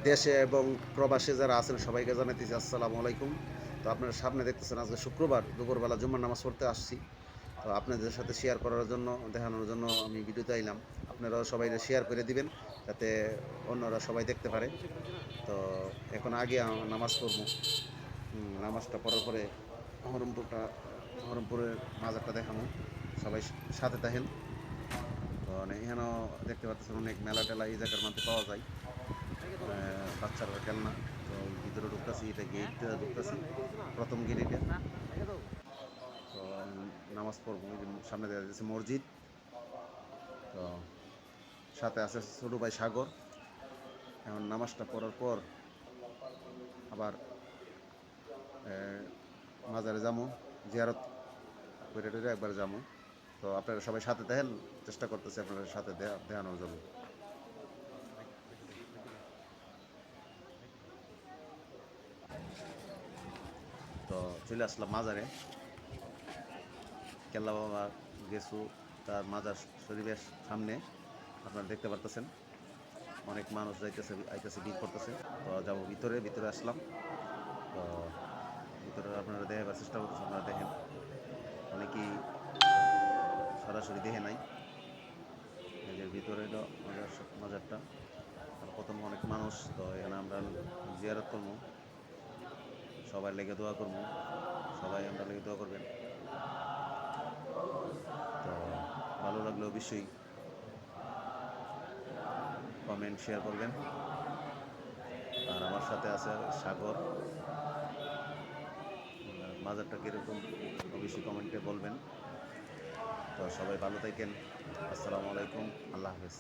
দেশে এবং প্রবাসে যারা আছেন সবাইকে জানাইতেছি আসসালামু আলাইকুম। তো আপনারা সামনে দেখতেছেন আজকে শুক্রবার দুপুরবেলা জুম্মার নামাজ পড়তে আসছি। তো আপনাদের সাথে শেয়ার করার জন্য, দেখানোর জন্য আমি ভিডিওতে আইলাম। আপনারাও সবাই শেয়ার করে দিবেন যাতে অন্যরা সবাই দেখতে পারে। তো এখন আগে নামাজ পড়বো। নামাজটা পড়ার পরে হরমপুরটা হরমপুরের মাজারটা দেখানো। সবাই সাথে থাকেন। তো এখানেও দেখতে পাচ্ছেন অনেক মেলা টেলা এই জায়গার মধ্যে পাওয়া যায়। বাচ্চারা খেলনা। তো ভিতরে ঢুকতেছি, এটা গেট ঢুকতেছি, প্রথম গেট এটা। তো নামাজ পড়বো, ওই যে সামনে দেখা যাচ্ছে মসজিদ। তো সাথে আছে ছোট ভাই সাগর। এখন নামাজটা পড়ার পর আবার মাজারে যাবো, জিয়ারত করে টরে একবার যাবো। তো আপনারা সবাই সাথে দেখেন, চেষ্টা করতেছি আপনাদের সাথে দেখানোর জন্য। তো চলে আসলাম মাজারে, কেল্লা বাবা গেছু, তার মাজার শরীফের সামনে আপনারা দেখতে পারতেছেন অনেক মানুষ যাইতেছে, আইতেছে, ভিড় করতেছে। তো যাবো ভিতরে, ভিতরে আসলাম। তো ভিতরে আপনারা দেখাবার চেষ্টা করতেছে, আপনারা দেখেন। অনেকেই সরাসরি দেখে নাই, এই যে ভিতরে হলো মাজারটা। আর প্রথম অনেক মানুষ, তো এখানে আমরা জিয়ারত করবো, সবাই লেগে দোয়া করবো, সবাই আমরা লেগে দোয়া করবেন। তো ভালো লাগলে অবশ্যই কমেন্ট শেয়ার করবেন। আর আমার সাথে আছে সাগর। মাজারটা কীরকম অবশ্যই কমেন্টে বলবেন। তো সবাই ভালো থাকেন। আসসালামু আলাইকুম, আল্লাহ হাফেজ।